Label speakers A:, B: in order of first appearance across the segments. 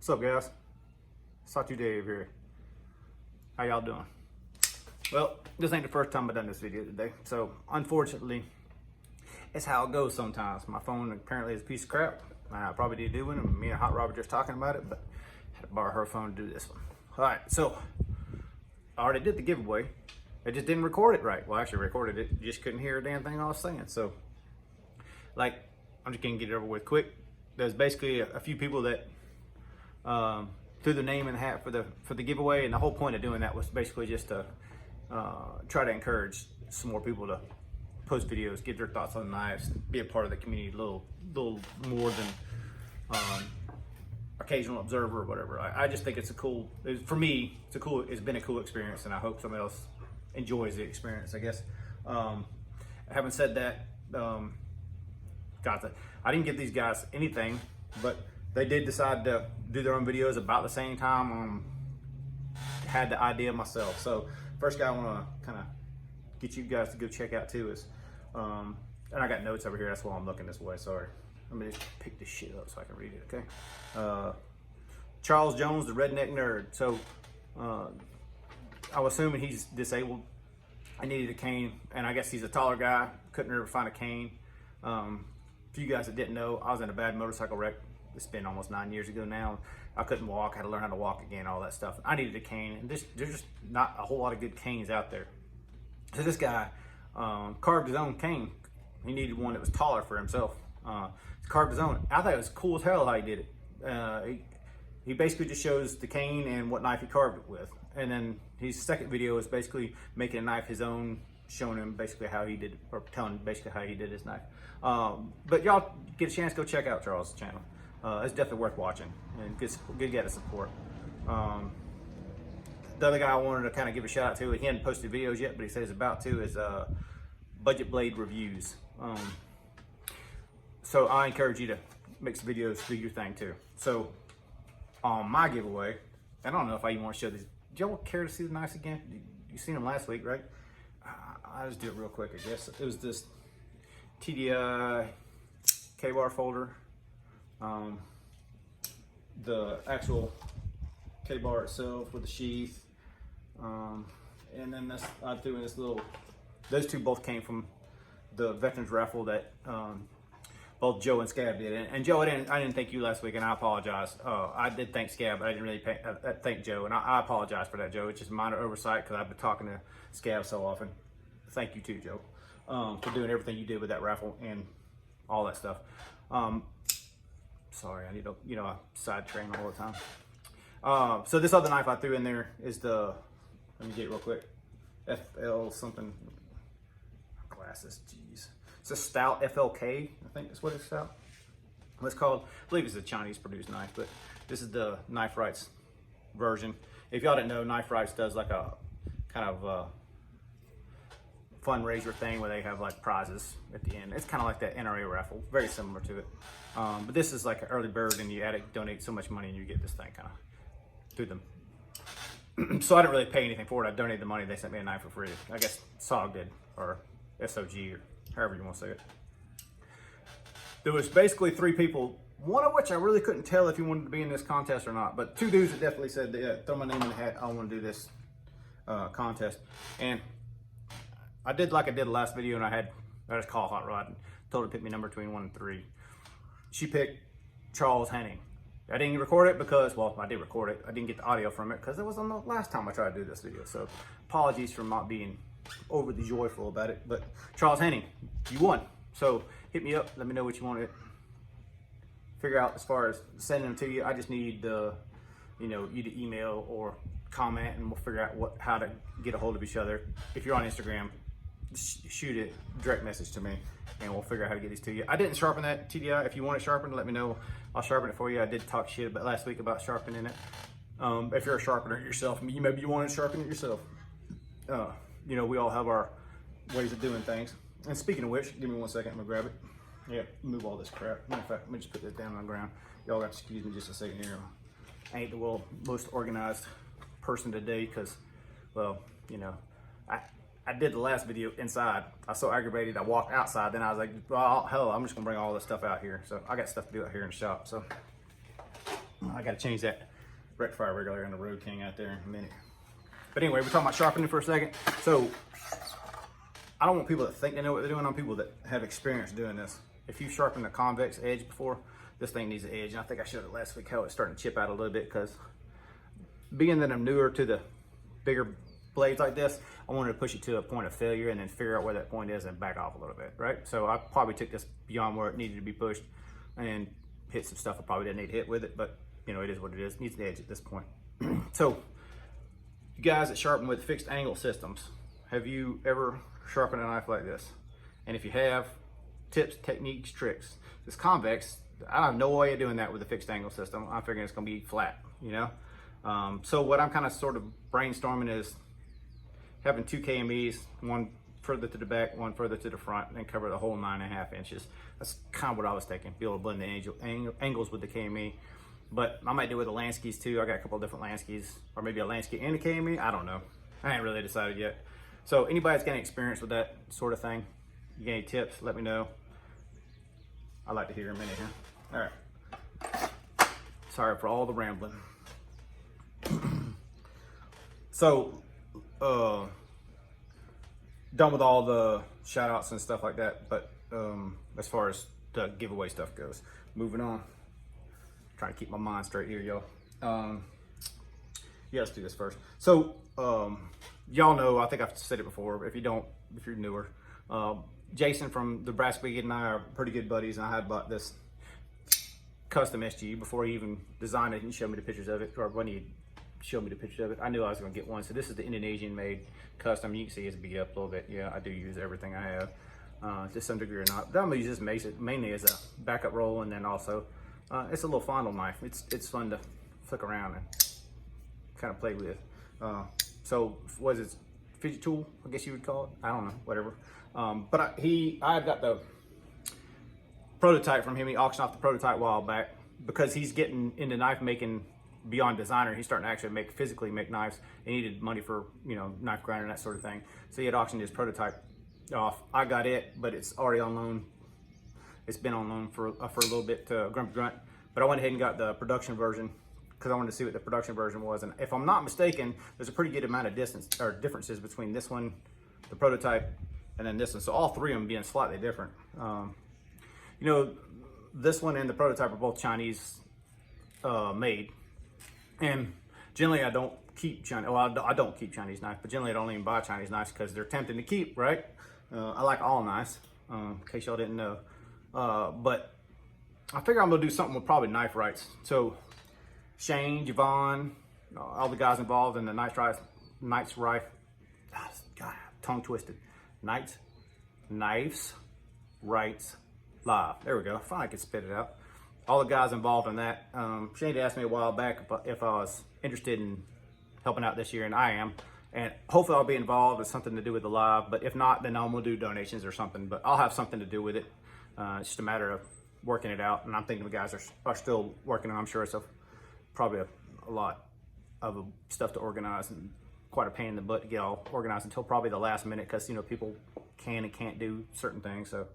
A: What's up, guys? Shoutouts Dave here. How y'all doing? Well, this ain't the first time I've done this video today, so unfortunately, it's how it goes sometimes. My phone apparently is a piece of crap. I probably need to do one, and me and Hot Rod were just talking about it, but I had to borrow her phone to do this one. All right, so I already did the giveaway. I just didn't record it right. Well, I actually recorded it, just couldn't hear a damn thing I was saying. So, like, I'm just gonna get it over with quick. There's basically a few people that threw their name in the hat for the giveaway, and the whole point of doing that was basically just to try to encourage some more people to post videos, give their thoughts on knives, be a part of the community, a little more than occasional observer or whatever. I just think it's for me, it's been a cool experience, and I hope somebody else enjoys the experience, I guess. Having said that, I didn't give these guys anything, but they did decide to do their own videos about the same time. Had the idea myself. So first guy I want to kind of get you guys to go check out too is, and I got notes over here, that's why I'm looking this way, sorry. Let me just pick this shit up so I can read it, okay? Charles Jones, the Redneck Nerd. So I was assuming he's disabled. I needed a cane, and I guess he's a taller guy, couldn't ever find a cane. For you guys that didn't know, I was in a bad motorcycle wreck. It's been almost 9 years ago now. I couldn't walk, I had to learn how to walk again, all that stuff. I needed a cane, and there's just not a whole lot of good canes out there. So this guy carved his own cane. He needed one that was taller for himself. He carved his own. I thought it was cool as hell how he did it. He basically just shows the cane and what knife he carved it with. And then his second video is basically making a knife his own, showing him basically how he did, or telling him basically how he did his knife. But y'all get a chance, go check out Charles' channel. It's definitely worth watching, and good guy to support. The other guy I wanted to kind of give a shout out to, he hadn't posted videos yet, but he says he's about to, is Budget Blade Reviews. So I encourage you to make some videos, do your thing too. So on my giveaway, I don't know if I even want to show these. Do y'all care to see the knives again? You seen them last week, right? I'll just do it real quick, I guess. It was this TDI K-bar folder. The actual K-bar itself with the sheath. And then I threw in this little, those two both came from the Veterans Raffle that both Joe and Scab did. And Joe, I didn't thank you last week, and I apologize. I did thank Scab, but I didn't really thank Joe, and I apologize for that, Joe. It's just a minor oversight because I've been talking to Scab so often. Thank you too, Joe, for doing everything you did with that raffle and all that stuff. Sorry, I need to, I side train all the time. So this other knife I threw in there is the, let me get it real quick, FL something, glasses, jeez. It's a stout FLK, I think that's what it's called. What it's called. I believe it's a Chinese produced knife, but this is the Knife Rights version. If y'all didn't know, Knife Rights does like a kind of fundraiser thing where they have like prizes at the end. It's kind of like that NRA raffle, very similar to it. But this is like an early bird, and you donate so much money and you get this thing kind of through them. So I didn't really pay anything for it. I donated the money. They sent me a knife for free. I guess SOG did, or SOG, or however you want to say it. There was basically 3 people, one of which I really couldn't tell if he wanted to be in this contest or not, but 2 dudes that definitely said, yeah, throw my name in the hat, I want to do this contest. And I did like I did the last video, and I just called Hot Rod and told her to pick me number between 1 and 3. She picked Charles Henning. I didn't record it because, well, I did record it. I didn't get the audio from it because it was on the last time I tried to do this video. So apologies for not being overly joyful about it. But Charles Henning, you won. So hit me up. Let me know what you want to figure out as far as sending them to you. I just need you to email or comment, and we'll figure out how to get a hold of each other. If you're on Instagram, shoot it, direct message to me, and we'll figure out how to get these to you. I didn't sharpen that TDI. If you want it sharpened, let me know. I'll sharpen it for you. I did talk shit about last week about sharpening it. If you're a sharpener yourself, maybe you want to sharpen it yourself. We all have our ways of doing things. And speaking of which, give me 1 second, I'm gonna grab it. Yeah, move all this crap. Matter of fact, let me just put this down on the ground. Y'all got to excuse me just a second here. I ain't the most organized person today because, well, I did the last video inside. I was so aggravated, I walked outside. Then I was like, well, hell, I'm just gonna bring all this stuff out here. So I got stuff to do out here in the shop. So I gotta change that rectifier regulator in the Road King out there in a minute. But anyway, we're talking about sharpening for a second. So I don't want people that think they know what they're doing. I want people that have experience doing this. If you've sharpened a convex edge before, this thing needs an edge. And I think I showed it last week how it's starting to chip out a little bit, because being that I'm newer to the bigger blades like this, I wanted to push it to a point of failure and then figure out where that point is and back off a little bit, right? So I probably took this beyond where it needed to be pushed and hit some stuff I probably didn't need to hit with it, but you know, it is what it is. It needs an edge at this point. So you guys that sharpen with fixed angle systems, have you ever sharpened a knife like this? And if you have, tips, techniques, tricks. This convex, I have no way of doing that with a fixed angle system. I'm figuring it's gonna be flat, you know? So what I'm kind of sort of brainstorming is having 2 KMEs, one further to the back, one further to the front, and cover the whole 9.5 inches. That's kind of what I was thinking, be able to blend the angles with the KME. But I might do it with the Lanskis too. I got a couple of different Lanskis, or maybe a Lansky and a KME, I don't know. I ain't really decided yet. So anybody that's got any experience with that sort of thing, you got any tips, let me know. I'd like to hear them in here. All right. Sorry for all the rambling. So, done with all the shout outs and stuff like that, but as far as the giveaway stuff goes, moving on. Trying to keep my mind straight here, y'all. Yeah, let's do this first. So, y'all know, I think I've said it before, if you don't, if you're newer, Jason from the Brass Brigade and I are pretty good buddies, and I had bought this custom SG before he even designed it and showed me the pictures of it, or when he showed me the pictures of it, I knew I was gonna get one. So this is the Indonesian made custom. You can see it's beat up a little bit. Yeah, I do use everything I have, to some degree or not. But I'm gonna use this mainly as a backup roll, and then also, it's a little fondle knife. It's fun to flick around and kind of play with. So was it fidget tool, I guess you would call it? I don't know, whatever. But I got the prototype from him. He auctioned off the prototype a while back because he's getting into knife making beyond designer. He's starting to actually physically make knives. He needed money for, you know, knife grinder and that sort of thing. So he had auctioned his prototype off. I got it, but it's already on loan. It's been on loan for a little bit to Grumpy Grunt, but I went ahead and got the production version because I wanted to see what the production version was. And if I'm not mistaken, there's a pretty good amount of differences between this one, the prototype, and then this one. So all three of them being slightly different. You know, this one and the prototype are both Chinese made. And generally I don't keep Chinese, well, I don't keep Chinese knives, but generally I don't even buy Chinese knives because they're tempting to keep, right? I like all knives, in case y'all didn't know. But I figure I'm gonna do something with probably knife rights. So Shane, Javon, all the guys involved in the Knights Rife, God, tongue twisted. Knives Rights Live. There we go, finally I could spit it out. All the guys involved in that. Shane asked me a while back if I was interested in helping out this year, and I am. And hopefully I'll be involved with something to do with the live, but if not, then I'm gonna do donations or something, but I'll have something to do with it. It's just a matter of working it out, and I'm thinking the guys are still working, and I'm sure it's probably a lot of stuff to organize and quite a pain in the butt to get all organized until probably the last minute, because, you know, people can and can't do certain things. So,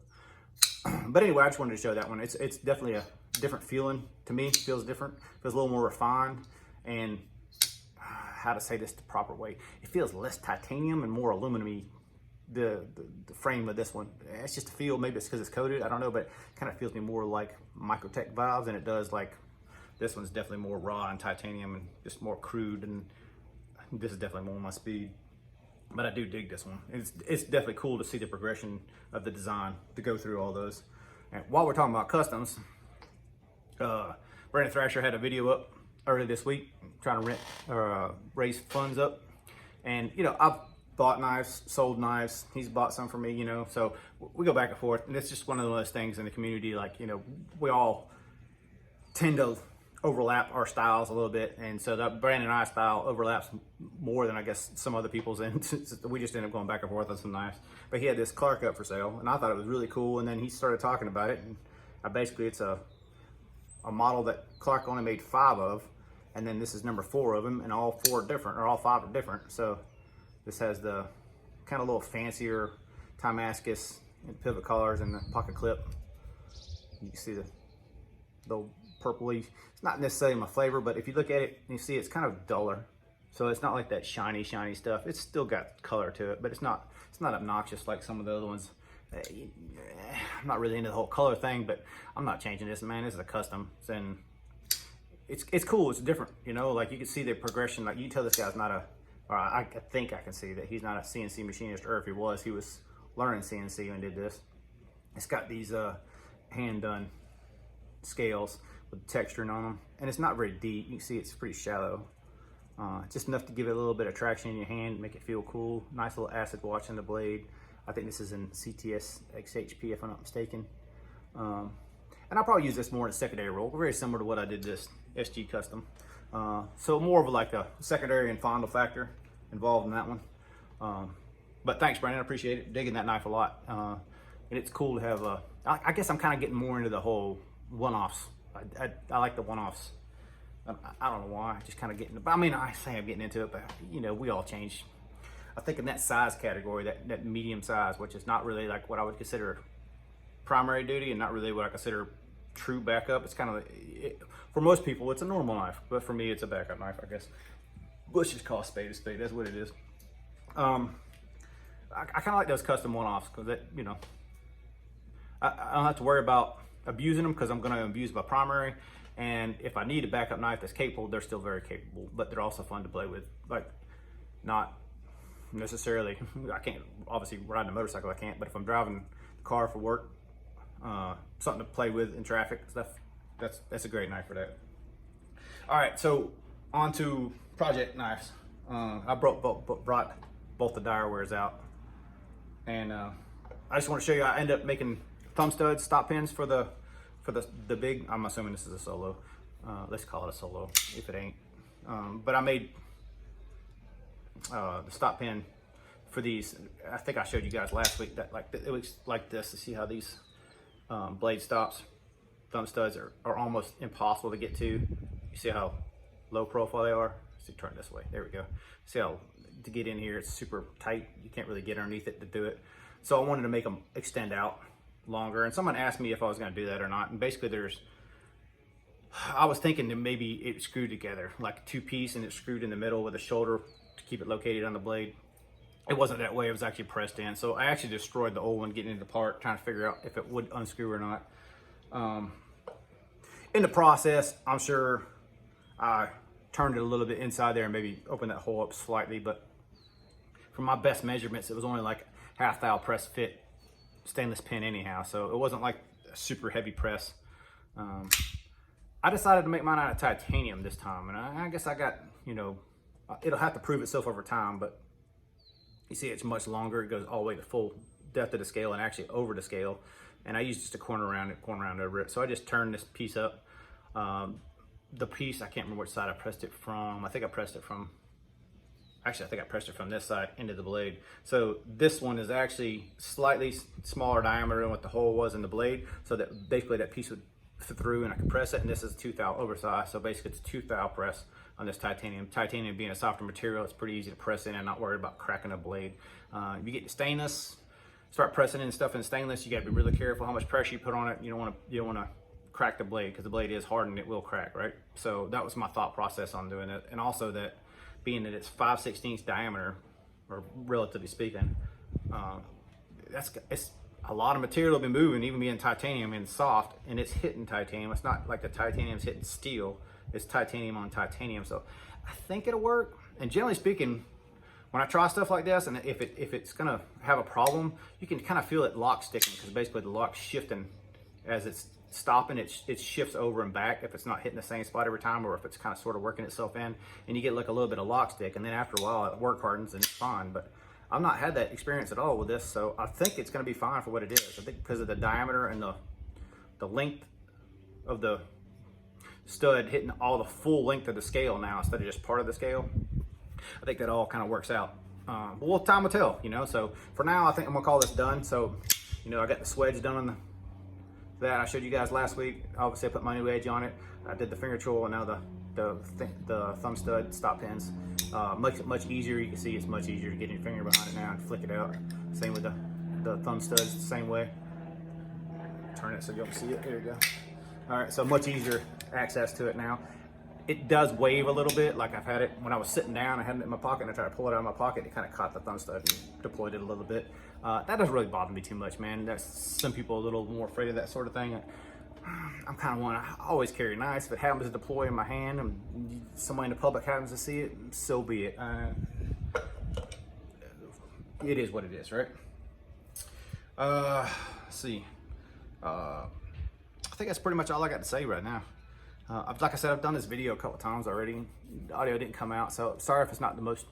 A: but anyway, I just wanted to show that one. It's definitely a different feeling to me. It feels different, feels a little more refined, and how to say this the proper way, it feels less titanium and more aluminum-y, the frame of this one. It's just a feel, maybe it's because it's coated, I don't know, but it kind of feels me more like Microtech vibes than it does like this one's definitely more raw and titanium and just more crude, and this is definitely more my speed. But I do dig this one. It's definitely cool to see the progression of the design, to go through all those. And while we're talking about customs, Brandon Thrasher had a video up earlier this week trying to raise funds up. And, you know, I've bought knives, sold knives. He's bought some for me, you know, so we go back and forth. And it's just one of those things in the community, like, you know, we all tend to overlap our styles a little bit, and so that Brandon and I style overlaps more than I guess some other people's, and we just ended up going back and forth on some knives. But he had this Clark up for sale, and I thought it was really cool, and then he started talking about it, and basically it's a model that Clark only made 5 of, and then this is number 4 of them, and all 4 are different, or all 5 are different. So this has the kind of little fancier Timascus and pivot collars and the pocket clip. You can see the the purpley. It's not necessarily my flavor, but if you look at it, you see it's kind of duller. So it's not like that shiny stuff. It's still got color to it, but it's not obnoxious like some of the other ones. I'm not really into the whole color thing, but I'm not changing this, man. This is a custom, and it's cool. It's different, you know. Like you can see the progression. Like you tell this guy's not a, or I think I can see that he's not a CNC machinist, or if he was learning CNC and did this. It's got these hand done scales with texturing on them, and it's not very deep. You can see it's pretty shallow. Just enough to give it a little bit of traction in your hand, make it feel cool. Nice little acid wash in the blade. I think this is in CTS XHP if I'm not mistaken. And I'll probably use this more in a secondary role, very similar to what I did this SG Custom. So more of like a secondary and fondle factor involved in that one. But thanks, Brandon, I appreciate it. Digging that knife a lot. And it's cool to have, I guess I'm kind of getting more into the whole one-offs. I like the one-offs. I don't know why, just kind of getting, I mean, I say I'm getting into it, but you know, we all change. I think in that size category, that medium size, which is not really like what I would consider primary duty and not really what I consider true backup. It's kind of, for most people, it's a normal knife, but for me, it's a backup knife, I guess. Let's just call a spade a spade, that's what it is. I kind of like those custom one-offs because that, you know, I don't have to worry about abusing them because I'm going to abuse my primary. And if I need a backup knife that's capable, they're still very capable, but they're also fun to play with. Like, not necessarily, I can't, obviously riding a motorcycle I can't, but if I'm driving the car for work, something to play with in traffic stuff, that's a great knife for that. All right, so on to project knives. I brought both the Direwares out, and I just want to show you, I ended up making thumb studs, stop pins for the big, I'm assuming this is a solo. Let's call it a solo if it ain't. But I made the stop pin for these. I think I showed you guys last week that it looks like this, to see how these blade stops, thumb studs are almost impossible to get to. You see how low profile they are? Let's turn this way. There we go. See how to get in here, it's super tight. You can't really get underneath it to do it. So I wanted to make them extend out longer, and someone asked me if I was going to do that or not, and basically I was thinking that maybe it screwed together like a two-piece and it's screwed in the middle with a shoulder to keep it located on the blade. It wasn't that way, it was actually pressed in, so I actually destroyed the old one getting it apart, trying to figure out if it would unscrew or not. In the process, I'm sure I turned it a little bit inside there and maybe opened that hole up slightly, but from my best measurements it was only like half thou press fit stainless pin anyhow, so it wasn't like a super heavy press. I decided to make mine out of titanium this time, and I guess I got, you know, it'll have to prove itself over time, but you see it's much longer. It goes all the way to full depth of the scale and actually over the scale, and I used just a corner around over it. So I just turned this piece up. The piece, I can't remember which side I pressed it from. I think I pressed it from this side into the blade. So this one is actually slightly smaller diameter than what the hole was in the blade, so that basically that piece would fit through and I could press it, and this is 2 thou oversized, so basically it's a 2 thou press on this titanium. Titanium being a softer material, it's pretty easy to press in and not worry about cracking a blade. If you get the stainless, start pressing in stuff in stainless, you gotta be really careful how much pressure you put on it. You don't wanna crack the blade, because the blade is hardened, it will crack, right? So that was my thought process on doing it, and also that being that it's 5/16 diameter, or relatively speaking, it's a lot of material to be moving, even being titanium and soft, and it's hitting titanium. It's not like the titanium's hitting steel, it's titanium on titanium. So I think it'll work. And generally speaking, when I try stuff like this, and if it's gonna have a problem, you can kind of feel it lock sticking, because basically the lock's shifting as it's stopping, it shifts over and back if it's not hitting the same spot every time, or if it's kind of sort of working itself in, and you get like a little bit of lock stick, and then after a while it work hardens and it's fine. But I've not had that experience at all with this, so I think it's going to be fine for what it is. I think because of the diameter and the length of the stud hitting all the full length of the scale now instead of just part of the scale, I think that all kind of works out. But well, time will tell, you know. So for now, I think I'm gonna call this done. So, you know, I got the swedge done on that I showed you guys last week. Obviously, I put my new edge on it. I did the finger choil, and now the thumb stud stop pins. Much easier. You can see it's much easier to get your finger behind it now and flick it out. Same with the thumb studs, the same way. Turn it so you don't see it. There you go. All right, so much easier access to it now. It does wave a little bit, like I've had it when I was sitting down. I had it in my pocket, and I tried to pull it out of my pocket. It kind of caught the thumb stud and deployed it a little bit. That doesn't really bother me too much, man. That's some people are a little more afraid of that sort of thing. I'm kind of one. I always carry a knife. If it happens to deploy in my hand, and somebody in the public happens to see it, so be it. It is what it is, right? Let's see. I think that's pretty much all I got to say right now. Like I said, I've done this video a couple times already. The audio didn't come out, so sorry if it's not the most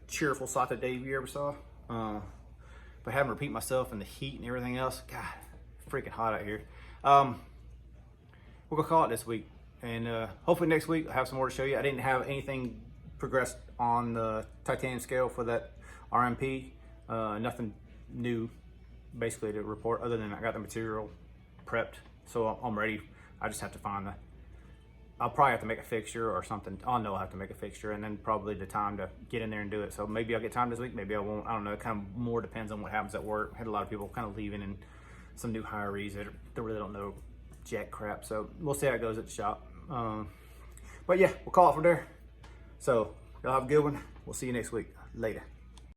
A: cheerful Sata Dave you ever saw. But having to repeat myself and the heat and everything else, God, freaking hot out here. We're gonna call it this week, and hopefully next week I'll have some more to show you. I didn't have anything progressed on the titanium scale for that RMP. Nothing new, basically, to report, other than I got the material prepped, so I'm ready. I just have to find I'll probably have to make a fixture or something. I'll know I'll have to make a fixture, and then probably the time to get in there and do it. So maybe I'll get time this week, maybe I won't. I don't know. It kind of more depends on what happens at work. I had a lot of people kind of leaving, and some new hirees that really don't know jack crap. So we'll see how it goes at the shop. But yeah, we'll call it from there. So y'all have a good one. We'll see you next week. Later.